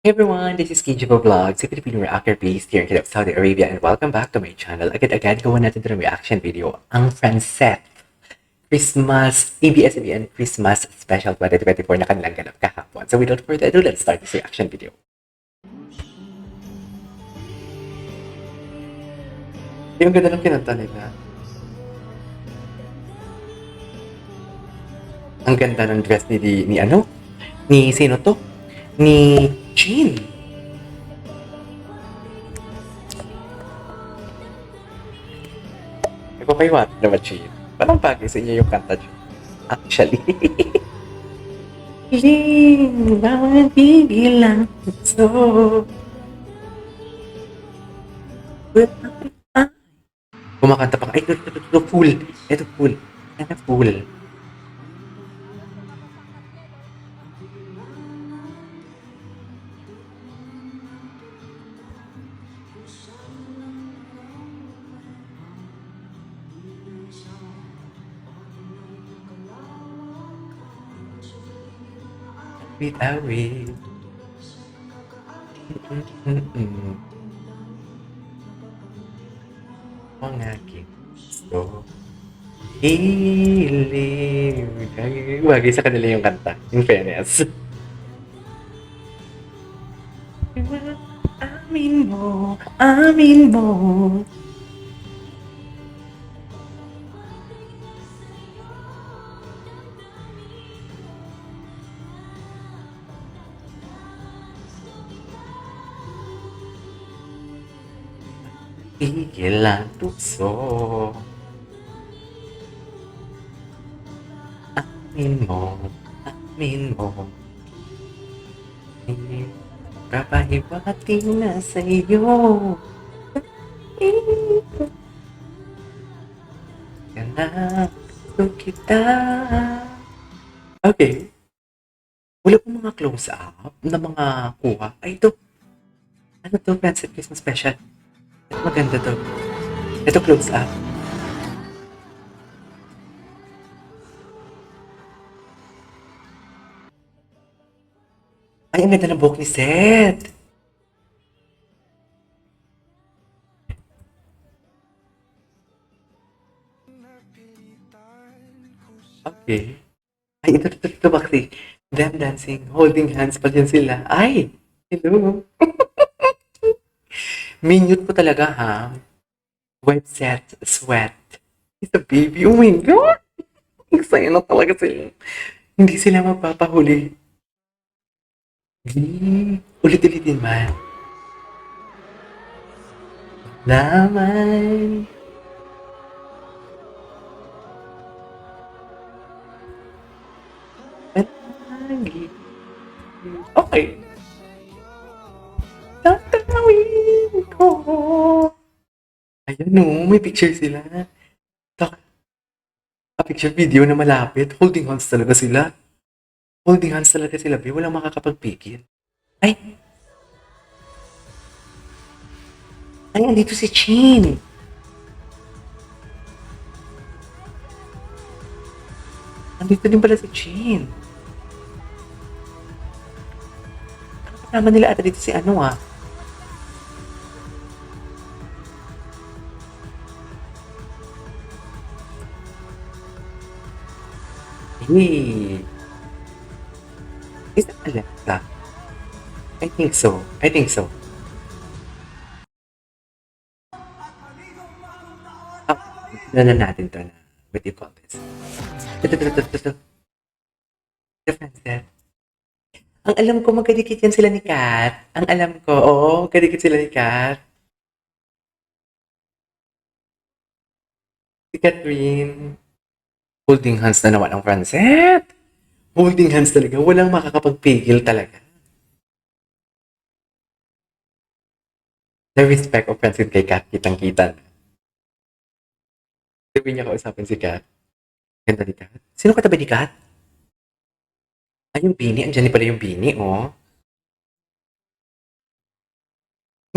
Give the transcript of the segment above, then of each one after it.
Hey everyone, this is Kijibo Vlogs, a Filipino reactor based here in Saudi Arabia, and welcome back to my channel. Agad-agad gawa natin ito ng reaction video, ang Francet Christmas, ABS-CBN Christmas Special 2024 na kanilang ganap kahapon. So without further ado, let's start this reaction video. Yung ganda ng kinanta nila. Ang ganda ng dress ni sino to? Ni Jean. Nagpapaiwat naman Jean. Parang bagay sa inyo yung kanta Jean. Actually. Jean, bawal bibilang so. Kumakanta pa. Ay, ito, full. Ito, full. Ito, full. Without it. Ang aking gusto. Hilig. Bagay sa kanila yung kanta. In fairness. Amin mo, amin mo. Tigil ang tukso. Amin mo, amin mo. Kapahibati na sa iyo. Ganap kita. Okay. Wala pong mga close-up na mga kuha. Ay, ito. Ano to? Francet Christmas Special. Ito maganda to. Ito close-up. Ay, ang ganda ng buhok ni Seth. Okay. Ay, ito, Bakti. Them dancing, holding hands pa din sila. Ay! Hello. Minute po talaga, ha? Wet set, sweat. It's a baby. Oh my God! Excited na talaga sila. Hindi sila mapapahuli. Ulit-ulitin man. Lamay. At lagi. Okay. Tatanawin ko. Ayan no, may picture sila. Picture video na malapit. Holding hands talaga sila. Holding hands talaga sila, be. Walang makakapagpikit. Ay! Ay, andito si Chin. Andito din pala si Chin. Kasama nila ata dito si ano ah. Hey. Is that Alexa? I think so. I think so. Ah, na natin to na. What do you call this? Ito. Difference there. Ang alam ko, magkadikit yan sila ni Kat. Ang alam ko, oo, magkadikit sila ni Kat. Si Catherine. Holding hands na naman ang Francet. Holding hands talaga. Walang makakapagpigil talaga. The respect of Francet kay Kat, kitang-kita na. Sabi niya kausapin si Kat. Ganda ni Kat. Sino katabi ni Kat? Ay, yung Bini. Andiyan pala yung Bini, oh.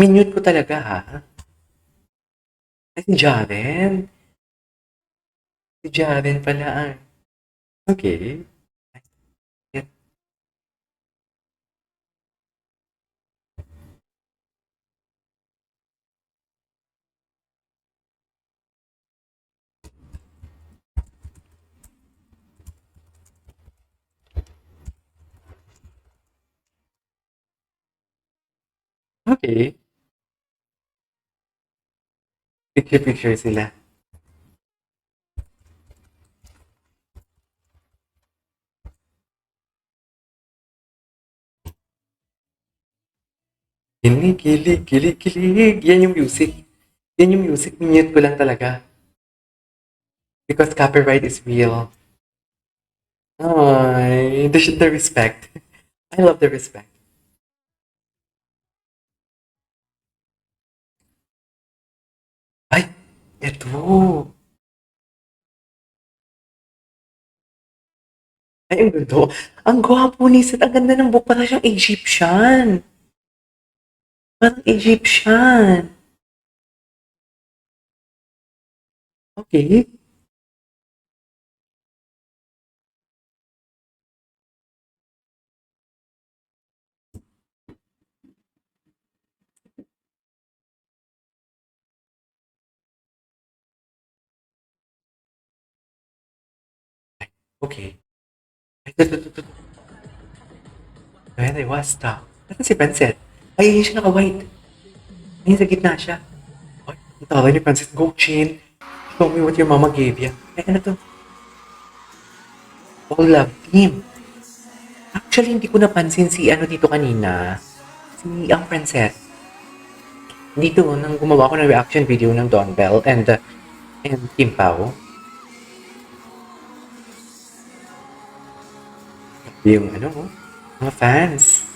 Minute ko talaga, ha? Ay, si Jaren. Si Jaren pala. Okay. Okay. Picture-picture sila. Kilig, kilig, kilig, kilig. Yan yung music. Yan yung music. Minute ko lang talaga. Because copyright is real. Ay, the respect. I love the respect. Ay, eto. Ay, ang ganda. Ang gwapo ni Seth. Ang ganda ng buhok. Parang siyang Egyptian. Parang Egyptian. Okay. Okay. Ay, ito. Ayan, ay, wasta. Nasaan si Pancet? Ay, ayun siya naka-white. Ayun, sa gitna siya. Ay, ang taray ni Pancet. Go, Chin. Show me what your mama gave ya. Ay, ano to? All love team. Actually, hindi ko napansin si ano dito kanina. Si ang Pancet. Dito, nang gumawa ko ng reaction video ng Don Bell and Kim Pao. Yung ano, mga fans.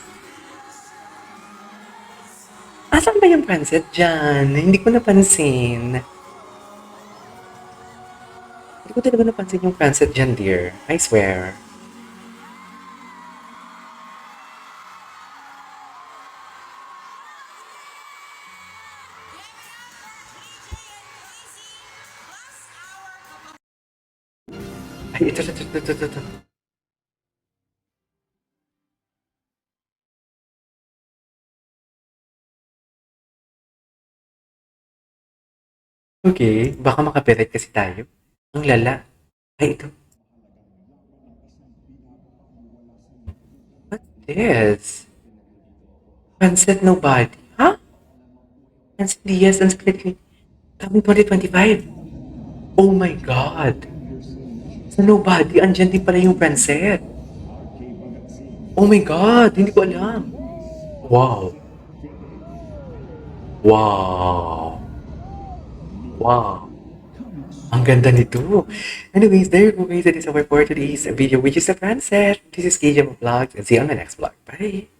Asan ba yung Pancet dyan? Hindi ko napansin. Hindi ko talaga napansin yung Pancet dyan, dear. I swear. Ay, ito. Okay, baka makapirate kasi tayo. Ang lala. Ay, ito. What this? Pancet nobody. Huh? Pancet Diaz and Split Queen. Coming 2025. Oh my God. Sa nobody, andyan din pala yung Pancet. Oh my God, hindi ko alam. Wow. Wow. Wow. Ang ganda nito. Anyways, there you go guys. That is our for today's video, which is the Pancet. This is KJ Vlogs, and see you on the next vlog. Bye.